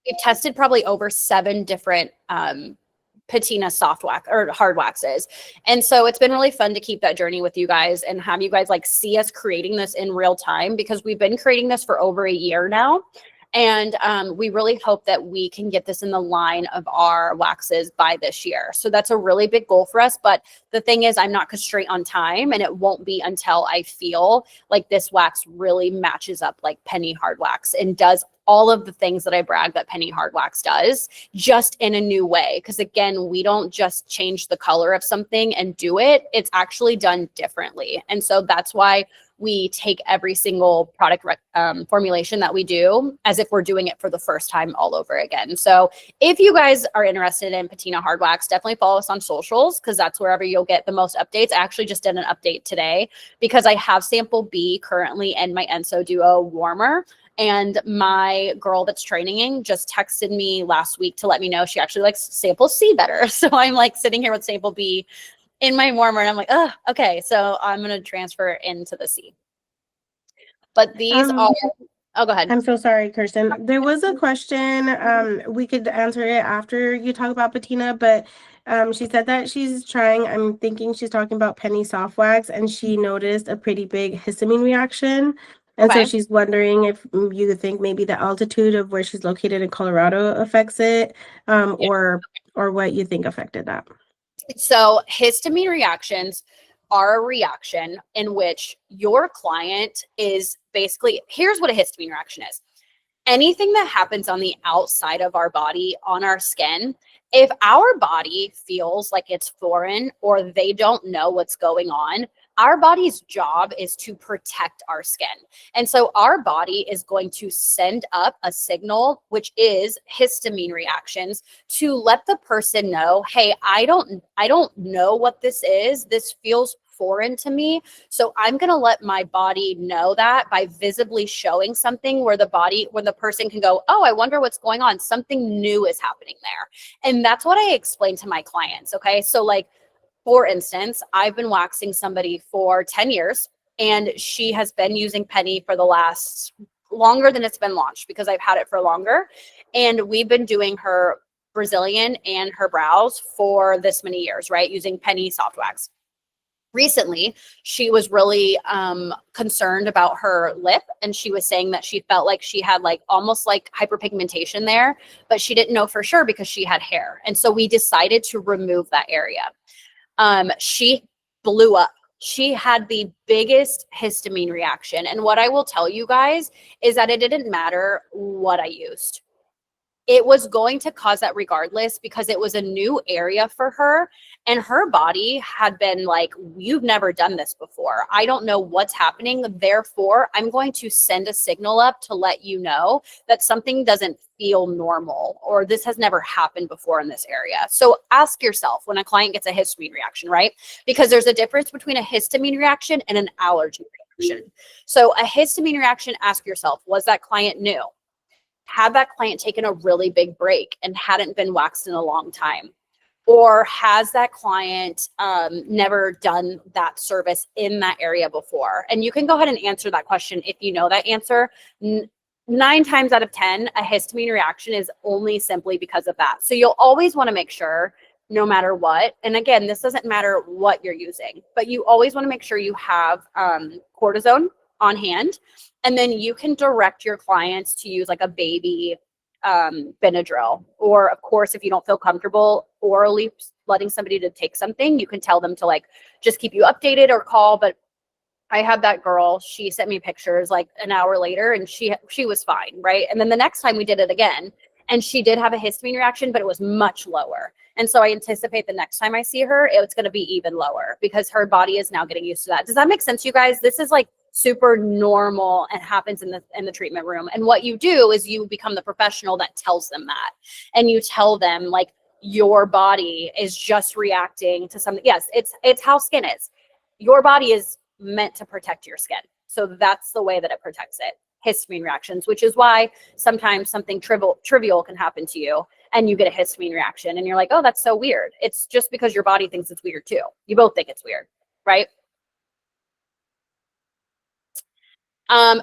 We've tested probably over 7 different patina soft wax or hard waxes. And so it's been really fun to keep that journey with you guys and have you guys like see us creating this in real time, because we've been creating this for over a year now. And we really hope that we can get this in the line of our waxes by this year. So that's a really big goal for us. But the thing is, I'm not constrained on time, and it won't be until I feel like this wax really matches up like Penny hard wax and does all of the things that I brag that Penny hard wax does, just in a new way. Because again, we don't just change the color of something and do it. It's actually done differently. And so that's why we take every single product formulation that we do as if we're doing it for the first time all over again. So if you guys are interested in patina hard wax, definitely follow us on socials, because that's wherever you'll get the most updates. I actually just did an update today because I have sample B currently in my Enso Duo warmer. And my girl that's training just texted me last week to let me know she actually likes sample C better. So I'm like sitting here with sample B in my warmer, and I'm like, oh, okay. So I'm going to transfer into the C. But these are, oh, go ahead. I'm so sorry, Kirsten. There was a question. We could answer it after you talk about patina, but she said that she's trying, I'm thinking she's talking about Penny soft wax, and she noticed a pretty big histamine reaction. And so she's wondering if you think maybe the altitude of where she's located in Colorado affects it, or what you think affected that. So histamine reactions are a reaction in which your client is basically, here's what a histamine reaction is. Anything that happens on the outside of our body, on our skin, if our body feels like it's foreign or they don't know what's going on, our body's job is to protect our skin. And so our body is going to send up a signal, which is histamine reactions, to let the person know, hey, I don't know what this is. This feels foreign to me. So I'm going to let my body know that by visibly showing something where the person can go, oh, I wonder what's going on. Something new is happening there. And that's what I explain to my clients. Okay. So like, for instance, I've been waxing somebody for 10 years, and she has been using Penny for the last longer than it's been launched, because I've had it for longer. And we've been doing her Brazilian and her brows for this many years, right? Using Penny soft wax. Recently, she was really concerned about her lip, and she was saying that she felt like she had like almost like hyperpigmentation there, but she didn't know for sure because she had hair. And so we decided to remove that area. She blew up. She had the biggest histamine reaction. And what I will tell you guys is that it didn't matter what I used. It was going to cause that regardless, because it was a new area for her, and her body had been like, you've never done this before. I don't know what's happening. Therefore, I'm going to send a signal up to let you know that something doesn't feel normal, or this has never happened before in this area. So ask yourself when a client gets a histamine reaction, right? Because there's a difference between a histamine reaction and an allergy reaction. So a histamine reaction, ask yourself, was that client new? Had that client taken a really big break and hadn't been waxed in a long time? Or has that client never done that service in that area before? And you can go ahead and answer that question if you know that answer. 9 times out of 10, a histamine reaction is only simply because of that. So you'll always want to make sure, no matter what, and again, this doesn't matter what you're using, but you always want to make sure you have cortisone on hand. And then you can direct your clients to use like a baby Benadryl, or of course, if you don't feel comfortable, orally letting somebody to take something, you can tell them to like just keep you updated or call. But I had that girl, she sent me pictures like an hour later and she was fine, right? And then the next time we did it again, and she did have a histamine reaction, but it was much lower. And so I anticipate the next time I see her, it's going to be even lower because her body is now getting used to that. Does that make sense, you guys? This is like super normal and happens in the treatment room. And what you do is you become the professional that tells them that. And you tell them like your body is just reacting to something. Yes, it's how skin is. Your body is meant to protect your skin. So that's the way that it protects it. Histamine reactions, which is why sometimes something trivial can happen to you and you get a histamine reaction and you're like, oh, that's so weird. It's just because your body thinks it's weird too. You both think it's weird, right?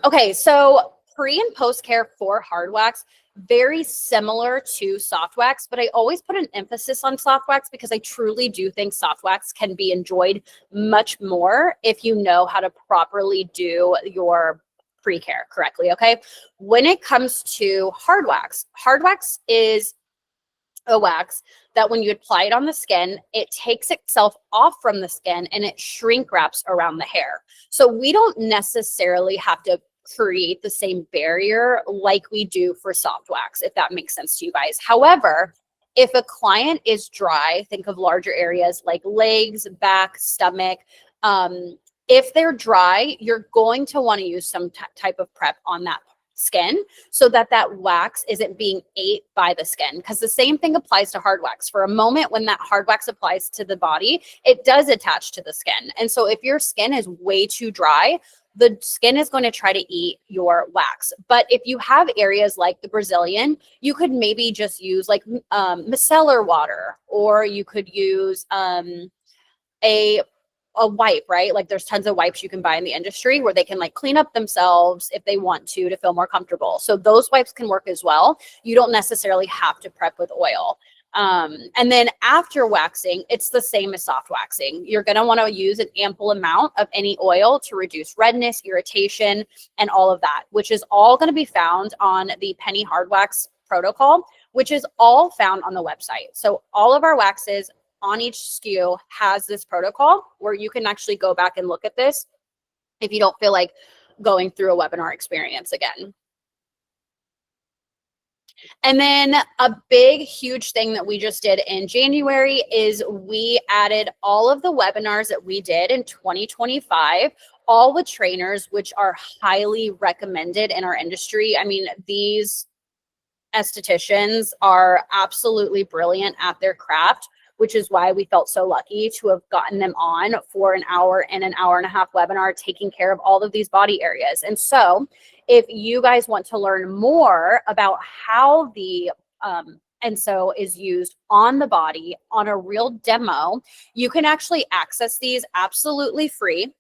Okay, so pre and post care for hard wax, very similar to soft wax, but I always put an emphasis on soft wax because I truly do think soft wax can be enjoyed much more if you know how to properly do your pre-care correctly, okay? When it comes to hard wax is a wax that when you apply it on the skin, it takes itself off from the skin and it shrink wraps around the hair. So we don't necessarily have to create the same barrier like we do for soft wax, if that makes sense to you guys. However, if a client is dry, think of larger areas like legs, back, stomach. If they're dry, you're going to want to use some type of prep on that skin so that that wax isn't being ate by the skin, because the same thing applies to hard wax. For a moment when that hard wax applies to the body, it does attach to the skin. And so if your skin is way too dry, the skin is going to try to eat your wax. But if you have areas like the Brazilian, you could maybe just use like micellar water, or you could use a wipe, right? Like there's tons of wipes you can buy in the industry where they can like clean up themselves if they want to feel more comfortable. So those wipes can work as well. You don't necessarily have to prep with oil. And then after waxing, it's the same as soft waxing. You're going to want to use an ample amount of any oil to reduce redness, irritation, and all of that, which is all going to be found on the Penny Hard Wax protocol, which is all found on the website. So all of our waxes on each SKU has this protocol where you can actually go back and look at this if you don't feel like going through a webinar experience again. And then a big, huge thing that we just did in January is we added all of the webinars that we did in 2025, all with trainers, which are highly recommended in our industry. I mean, these estheticians are absolutely brilliant at their craft, which is why we felt so lucky to have gotten them on for an hour and an hour and a half webinar taking care of all of these body areas. And so if you guys want to learn more about how the Enso is used on the body on a real demo, you can actually access these absolutely free.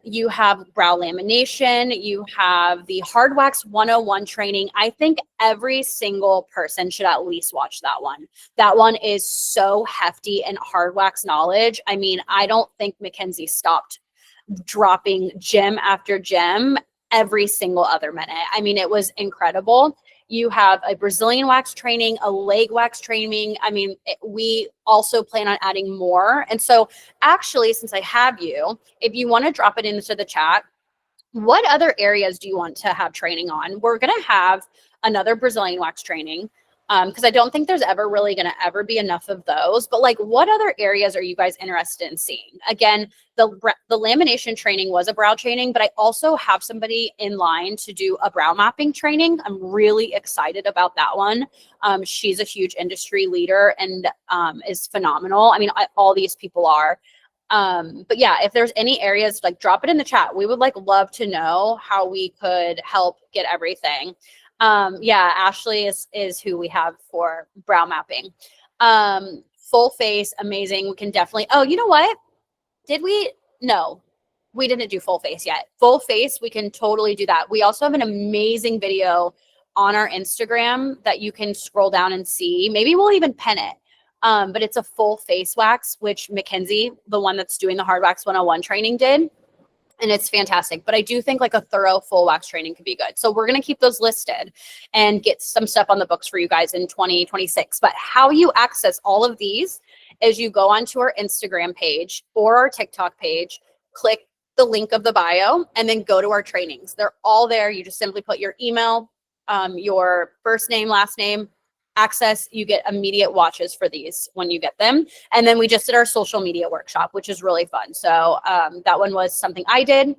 You have brow lamination, you have the Hard Wax 101 training. I think every single person should at least watch that one. That one is so hefty in hard wax knowledge. I mean, I don't think Mackenzie stopped dropping gem after gem every single other minute. I mean, it was incredible. You have a Brazilian wax training, a leg wax training. I mean, we also plan on adding more. And so actually, since I have you, if you want to drop it into the chat, what other areas do you want to have training on? We're going to have another Brazilian wax training because I don't think there's ever really going to ever be enough of those. But like, what other areas are you guys interested in seeing? Again, the lamination training was a brow training, but I also have somebody in line to do a brow mapping training. I'm really excited about that one. She's a huge industry leader and is phenomenal. I mean, all these people are. But yeah, if there's any areas, like drop it in the chat. We would like love to know how we could help get everything. Yeah, Ashley is who we have for brow mapping. Full face, amazing. We can definitely, oh, you know what? Did we? No, we didn't do full face yet. Full face, we can totally do that. We also have an amazing video on our Instagram that you can scroll down and see. Maybe we'll even pin it. But it's a full face wax, which Mackenzie, the one that's doing the Hard Wax 101 training, did. and it's fantastic. But I do think like a thorough full wax training could be good. So we're going to keep those listed and get some stuff on the books for you guys in 2026. But how you access all of these is you go onto our Instagram page or our TikTok page, click the link of the bio, and then go to our trainings. They're all there. You just simply put your email, your first name, last name, access. You get immediate watches for these when you get them. And then we just did our social media workshop, which is really fun. So that one was something I did.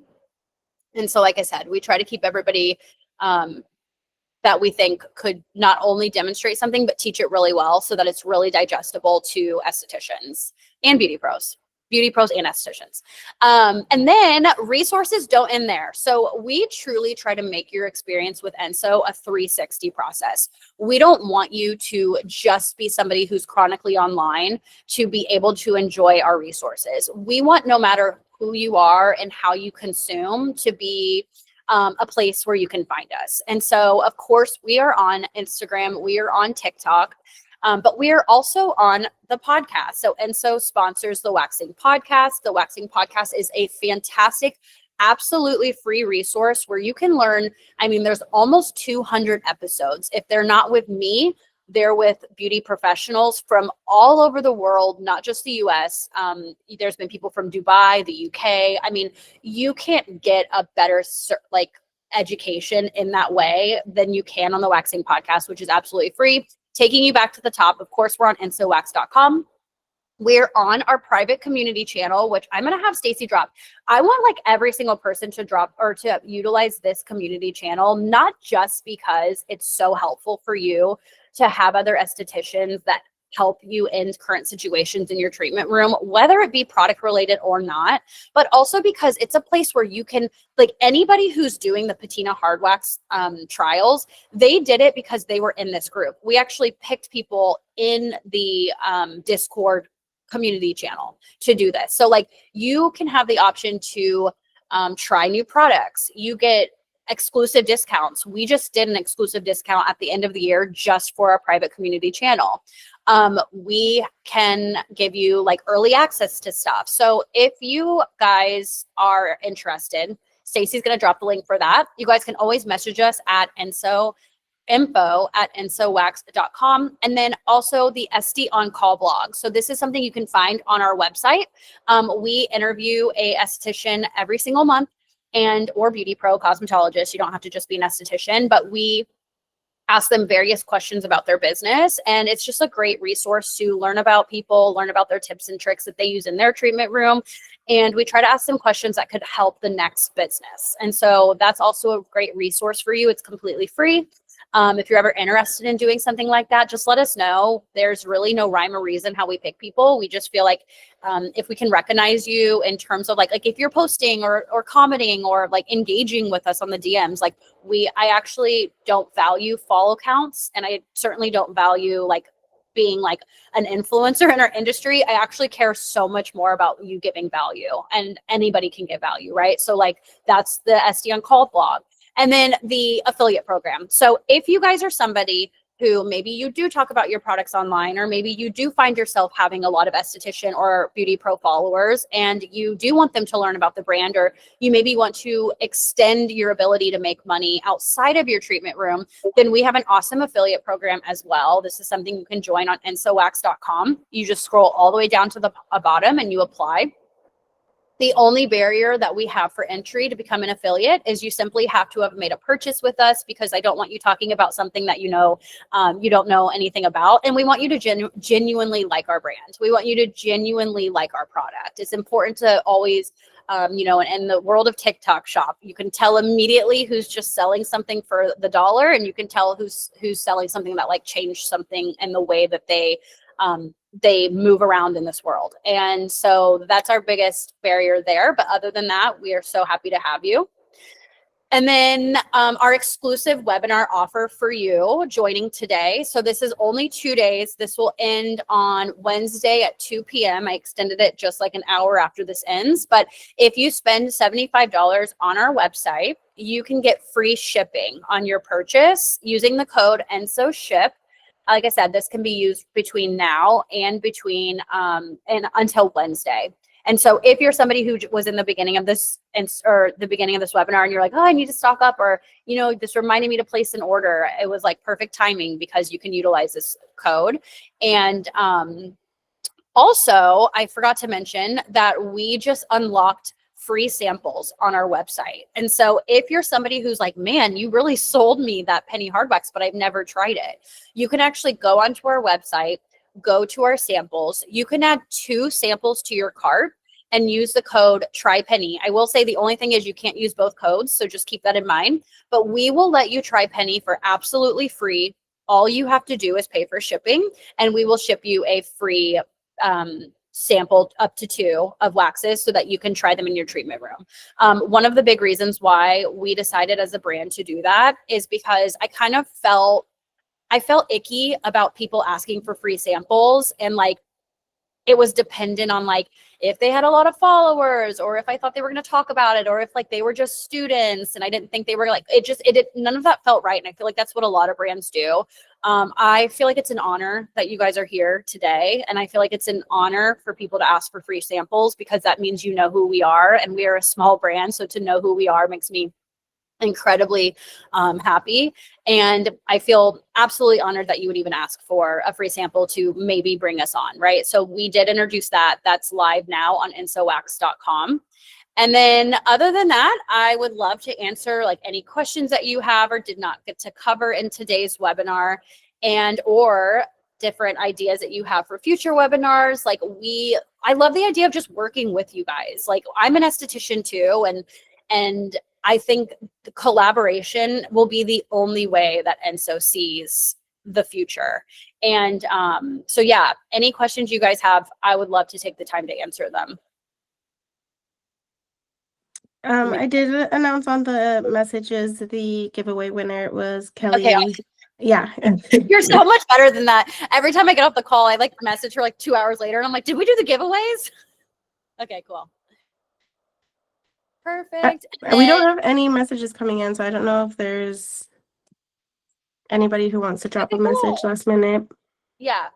And so, like I said, we try to keep everybody that we think could not only demonstrate something, but teach it really well so that it's really digestible to estheticians and beauty pros and estheticians. And then resources don't end there. So we truly try to make your experience with Enso a 360 process. We don't want you to just be somebody who's chronically online to be able to enjoy our resources. We want, no matter who you are and how you consume, to be a place where you can find us. And so, of course, we are on Instagram, we are on TikTok, but we are also on the podcast. So Enso sponsors the Waxing Podcast. The Waxing Podcast is a fantastic, absolutely free resource where you can learn. I mean, there's almost 200 episodes. If they're not with me, they're with beauty professionals from all over the world, not just the US. There's been people from Dubai, the UK. I mean, you can't get a better education in that way than you can on the Waxing Podcast, which is absolutely free. Taking you back to the top, of course, we're on ensowax.com. We're on our private community channel, which I'm going to have Stacy drop. I want like every single person to drop or to utilize this community channel, not just because it's so helpful for you to have other estheticians that help you in current situations in your treatment room, whether it be product related or not, but also because it's a place where you can, like, anybody who's doing the patina hard wax trials, they did it because they were in this group. We actually picked people in the Discord community channel to do this. So like, you can have the option to try new products. You get exclusive discounts. We just did an exclusive discount at the end of the year just for our private community channel. We can give you like early access to stuff. So if you guys are interested, Stacy's going to drop the link for that. You guys can always message us at info@ensowax.com, and then also the SD on call blog. So this is something you can find on our website. We interview a esthetician every single month, or beauty pro, cosmetologist. You don't have to just be an esthetician, but we ask them various questions about their business. And it's just a great resource to learn about people, learn about their tips and tricks that they use in their treatment room. And we try to ask them questions that could help the next business. And so that's also a great resource for you. It's completely free. If you're ever interested in doing something like that, just let us know. There's really no rhyme or reason how we pick people. We just feel like if we can recognize you in terms of like if you're posting or commenting or like engaging with us on the DMs, like I actually don't value follow counts, and I certainly don't value like being like an influencer in our industry. I actually care so much more about you giving value, and anybody can give value, right? So like that's the SD on call blog. And then the affiliate program. So if you guys are somebody who maybe you do talk about your products online, or maybe you do find yourself having a lot of esthetician or beauty pro followers, and you do want them to learn about the brand, or you maybe want to extend your ability to make money outside of your treatment room, then we have an awesome affiliate program as well. This is something you can join on ensowax.com. You just scroll all the way down to the bottom and you apply. The only barrier that we have for entry to become an affiliate is you simply have to have made a purchase with us, because I don't want you talking about something that you don't know anything about. And we want you to genuinely like our brand. We want you to genuinely like our product. It's important to always, in the world of TikTok shop, you can tell immediately who's just selling something for the dollar, and you can tell who's selling something that like changed something in the way that they move around in this world. And so that's our biggest barrier there. But other than that, we are so happy to have you. And then our exclusive webinar offer for you joining today. So this is only 2 days. This will end on Wednesday at 2 p.m. I extended it just like an hour after this ends. But if you spend $75 on our website, you can get free shipping on your purchase using the code ENSOSHIP. Like I said, this can be used between now and until Wednesday. And so if you're somebody who was in the beginning of this or the beginning of this webinar and you're like, oh, I need to stock up, or, you know, this reminded me to place an order, it was like perfect timing because you can utilize this code. And also, I forgot to mention that we just unlocked free samples on our website. And so if you're somebody who's like, man, you really sold me that penny hard wax, but I've never tried it, you can actually go onto our website, go to our samples. You can add 2 samples to your cart and use the code TRYPENNY. I will say the only thing is you can't use both codes, so just keep that in mind. But we will let you try Penny for absolutely free. All you have to do is pay for shipping, and we will ship you a free sample up to 2 of waxes so that you can try them in your treatment room. One of the big reasons why we decided as a brand to do that is because I felt icky about people asking for free samples, and like it was dependent on like if they had a lot of followers, or if I thought they were going to talk about it, or if like they were just students and I didn't think they were like, none of that felt right. And I feel like that's what a lot of brands do. I feel like it's an honor that you guys are here today. And I feel like it's an honor for people to ask for free samples, because that means you know who we are, and we are a small brand. So to know who we are makes me incredibly happy. And I feel absolutely honored that you would even ask for a free sample to maybe bring us on, right? So we did introduce that. That's live now on ensowax.com. And then other than that, I would love to answer like any questions that you have or did not get to cover in today's webinar, and or different ideas that you have for future webinars. Like I love the idea of just working with you guys. Like I'm an esthetician too, and I think the collaboration will be the only way that Enso sees the future. And so yeah, any questions you guys have, I would love to take the time to answer them. I did announce on the messages the giveaway winner was Kelly. Okay. Yeah. You're so much better than that. Every time I get off the call, I like message her like 2 hours later and I'm like, did we do the giveaways? Okay, cool. Perfect. We don't have any messages coming in, so I don't know if there's anybody who wants to drop a message last minute. Yeah.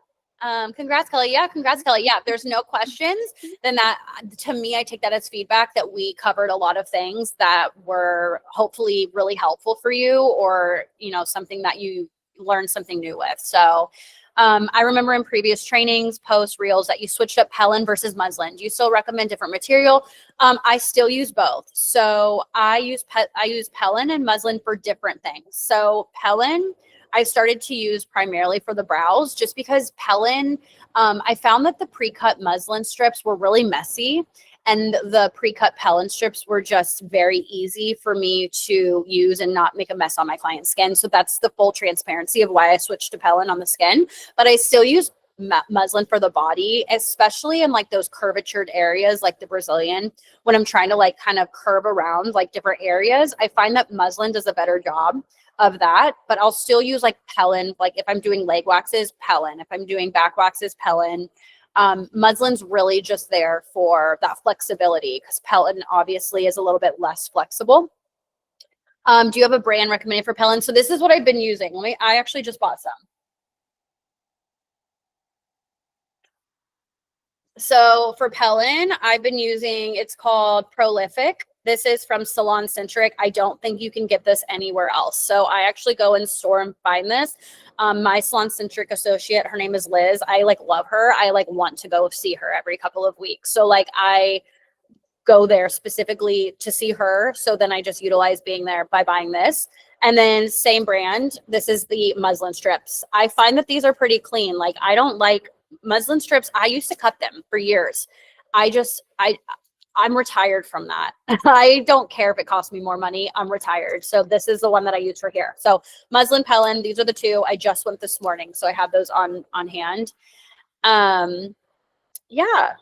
Congrats, Kelly. Yeah, congrats, Kelly. Yeah, if there's no questions, then that, to me, I take that as feedback that we covered a lot of things that were hopefully really helpful for you, or, you know, something that you learned something new with. So I remember in previous trainings, posts, reels that you switched up Pellin versus muslin. Do you still recommend different material? I still use both. So I use Pellin and muslin for different things. So Pellin, I started to use primarily for the brows, just because Pellin, I found that the pre-cut muslin strips were really messy, and the pre-cut Pellin strips were just very easy for me to use and not make a mess on my client's skin. So that's the full transparency of why I switched to Pellin on the skin. But I still use muslin for the body, especially in like those curvatured areas like the Brazilian, when I'm trying to like kind of curve around like different areas. I find that muslin does a better job of that, but I'll still use like Pellin. Like if I'm doing leg waxes, Pellin. If I'm doing back waxes, Pellin. Muslin's really just there for that flexibility, because Pellin obviously is a little bit less flexible. Do you have a brand recommended for Pellin? So this is what I've been using. I actually just bought some. So for Pellin, I've been using, it's called Prolific. This is from Salon Centric. I don't think you can get this anywhere else. So I actually go in store and find this. My Salon Centric associate, her name is Liz. I like love her. I like want to go see her every couple of weeks. So like I go there specifically to see her. So then I just utilize being there by buying this. And then same brand, this is the muslin strips. I find that these are pretty clean. Like I don't like muslin strips. I used to cut them for years. I'm retired from that. I don't care if it costs me more money. I'm retired. So this is the one that I use for here. So muslin, Pellin, these are the 2. I just went this morning, so I have those on hand. Yeah.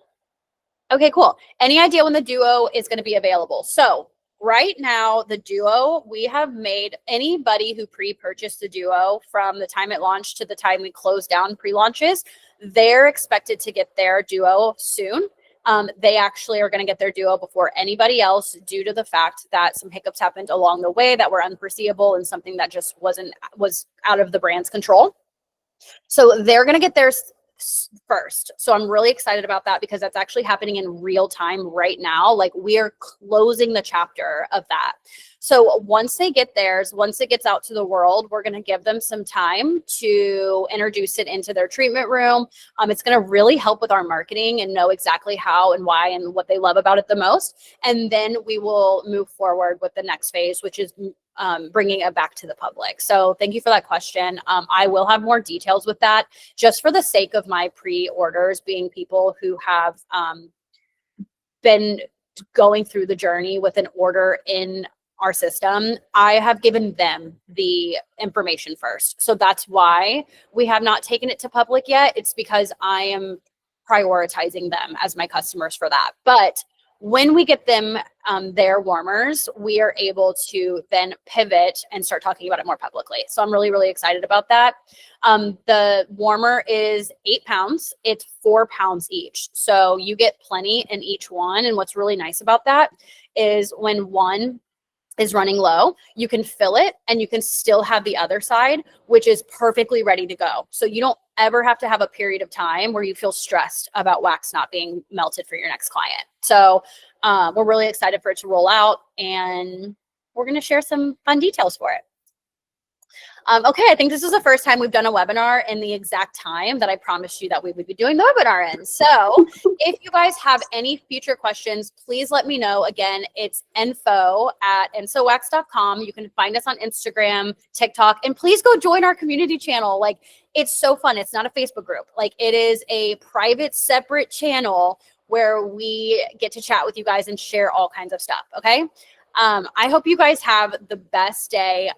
Okay, cool. Any idea when the Duo is going to be available? So right now, the Duo, we have made anybody who pre-purchased the Duo from the time it launched to the time we closed down pre-launches, they're expected to get their Duo soon. They actually are going to get their Duo before anybody else, due to the fact that some hiccups happened along the way that were unforeseeable and something that just was out of the brand's control. So they're going to get theirs first. So I'm really excited about that because that's actually happening in real time right now. Like we are closing the chapter of that. So once they get theirs, once it gets out to the world, we're going to give them some time to introduce it into their treatment room. It's going to really help with our marketing and know exactly how and why and what they love about it the most. And then we will move forward with the next phase, which is bringing it back to the public. So thank you for that question. I will have more details with that just for the sake of my pre-orders being people who have been going through the journey with an order in our system. I have given them the information first. So that's why we have not taken it to public yet. It's because I am prioritizing them as my customers for that. But when we get them their warmers, we are able to then pivot and start talking about it more publicly. So I'm really, really excited about that. The warmer is 8 pounds. It's 4 pounds each. So you get plenty in each one. And what's really nice about that is when one is running low, you can fill it and you can still have the other side, which is perfectly ready to go. So you don't ever have to have a period of time where you feel stressed about wax not being melted for your next client. So we're really excited for it to roll out, and we're going to share some fun details for it. Okay, I think this is the first time we've done a webinar in the exact time that I promised you that we would be doing the webinar in. So if you guys have any future questions, please let me know. Again, it's info@ensowax.com. You can find us on Instagram, TikTok, and please go join our community channel. Like, it's so fun. It's not a Facebook group. Like, it is a private, separate channel where we get to chat with you guys and share all kinds of stuff, okay? I hope you guys have the best day.